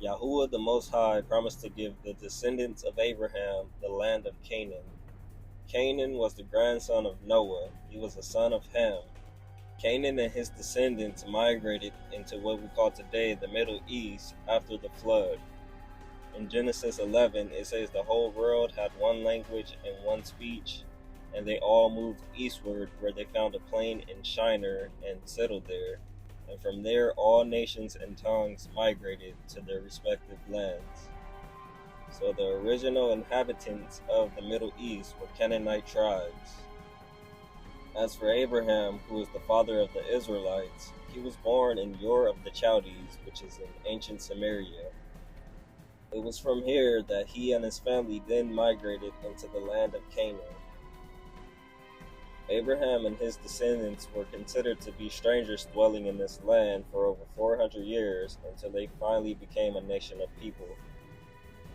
Yahuah the Most High promised to give the descendants of Abraham the land of Canaan. Canaan was the grandson of Noah. He was the son of Ham. Canaan and his descendants migrated into what we call today the Middle East after the flood. In Genesis 11, it says the whole world had one language and one speech, and they all moved eastward, where they found a plain in Shinar and settled there. And from there, all nations and tongues migrated to their respective lands. So the original inhabitants of the Middle East were Canaanite tribes. As for Abraham, who was the father of the Israelites, he was born in Ur of the Chaldees, which is in ancient Samaria. It was from here that he and his family then migrated into the land of Canaan. Abraham and his descendants were considered to be strangers dwelling in this land for over 400 years until they finally became a nation of people.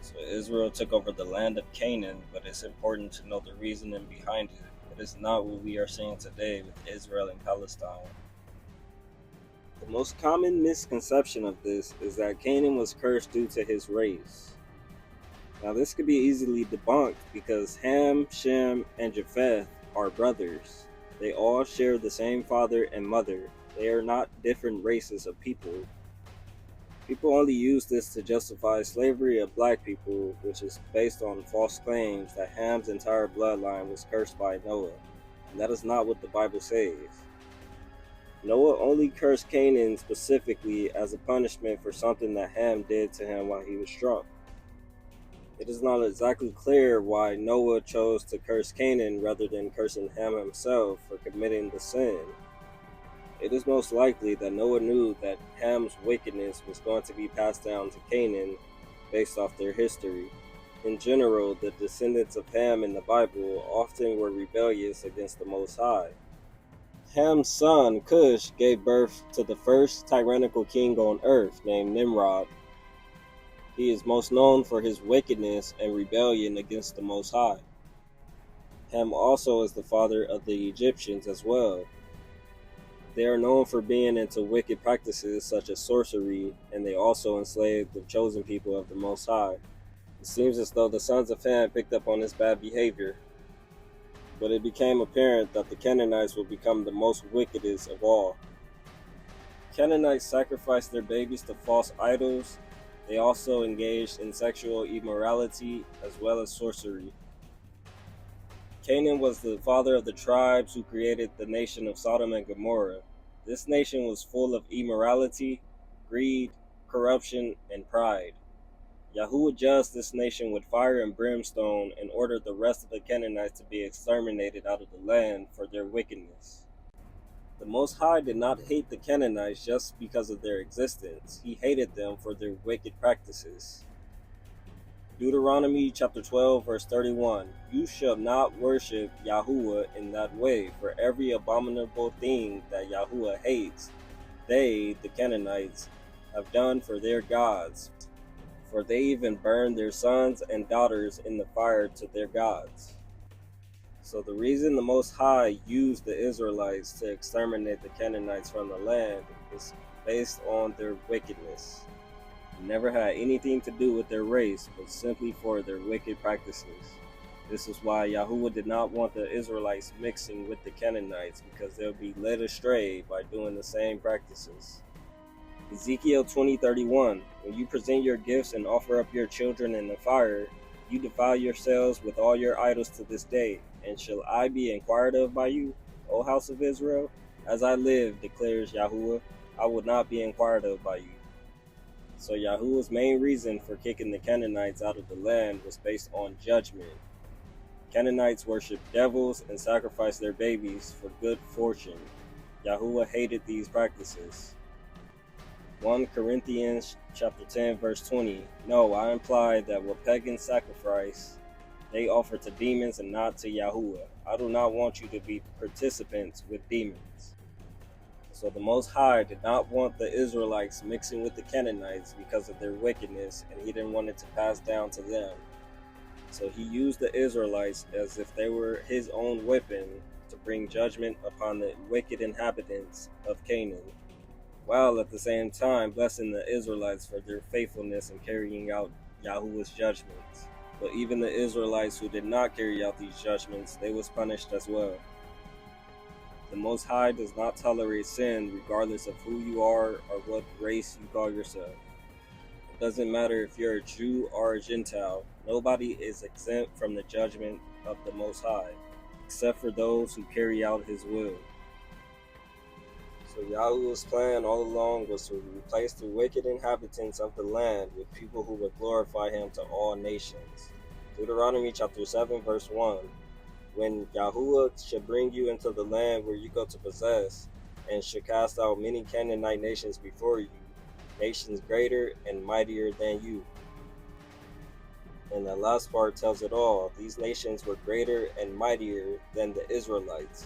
So Israel took over the land of Canaan, but it's important to know the reasoning behind it. It is not what we are seeing today with Israel and Palestine. The most common misconception of this is that Canaan was cursed due to his race. Now this could be easily debunked because Ham, Shem, and Japheth are brothers. They all share the same father and mother. They are not different races of people. People only use this to justify slavery of black people, which is based on false claims that Ham's entire bloodline was cursed by Noah, and that is not what the Bible says. Noah only cursed Canaan specifically as a punishment for something that Ham did to him while he was drunk. It is not exactly clear why Noah chose to curse Canaan rather than cursing Ham himself for committing the sin. It is most likely that Noah knew that Ham's wickedness was going to be passed down to Canaan based off their history. In general, the descendants of Ham in the Bible often were rebellious against the Most High. Ham's son, Cush, gave birth to the first tyrannical king on earth named Nimrod. He is most known for his wickedness and rebellion against the Most High. Ham also is the father of the Egyptians as well. They are known for being into wicked practices such as sorcery, and they also enslaved the chosen people of the Most High. It seems as though the sons of Ham picked up on this bad behavior, but it became apparent that the Canaanites would become the most wickedest of all. Canaanites sacrificed their babies to false idols. They also engaged in sexual immorality as well as sorcery. Canaan was the father of the tribes who created the nation of Sodom and Gomorrah. This nation was full of immorality, greed, corruption, and pride. Yahuah judged this nation with fire and brimstone and ordered the rest of the Canaanites to be exterminated out of the land for their wickedness. The Most High did not hate the Canaanites just because of their existence. He hated them for their wicked practices. Deuteronomy chapter 12 verse 31. You shall not worship Yahuah in that way, for every abominable thing that Yahuah hates, they, the Canaanites, have done for their gods, for they even burned their sons and daughters in the fire to their gods. So the reason the Most High used the Israelites to exterminate the Canaanites from the land is based on their wickedness. It never had anything to do with their race, but simply for their wicked practices. This is why Yahuah did not want the Israelites mixing with the Canaanites, because they'll be led astray by doing the same practices. Ezekiel 20:31. When you present your gifts and offer up your children in the fire, you defile yourselves with all your idols to this day. And shall I be inquired of by you, O house of Israel? As I live, declares Yahuah, I will not be inquired of by you. So Yahuah's main reason for kicking the Canaanites out of the land was based on judgment. Canaanites worshiped devils and sacrificed their babies for good fortune. Yahuah hated these practices. 1 Corinthians chapter 10 verse 20. No, I implied that what pagans sacrifice, they offer to demons and not to Yahuah. I do not want you to be participants with demons. So the Most High did not want the Israelites mixing with the Canaanites because of their wickedness, and he didn't want it to pass down to them. So he used the Israelites as if they were his own weapon to bring judgment upon the wicked inhabitants of Canaan. while at the same time blessing the Israelites for their faithfulness in carrying out Yahuah's judgments. But even the Israelites who did not carry out these judgments, they was punished as well. The Most High does not tolerate sin regardless of who you are or what race you call yourself. It doesn't matter if you're a Jew or a Gentile. Nobody is exempt from the judgment of the Most High, except for those who carry out his will. So Yahuah's plan all along was to replace the wicked inhabitants of the land with people who would glorify him to all nations. Deuteronomy chapter 7 verse 1. When Yahuah should bring you into the land where you go to possess, and should cast out many Canaanite nations before you, nations greater and mightier than you. And the last part tells it all. These nations were greater and mightier than the Israelites.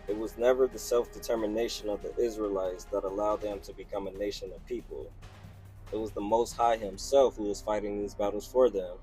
It was never the self-determination of the Israelites that allowed them to become a nation of people. It was the Most High himself who was fighting these battles for them.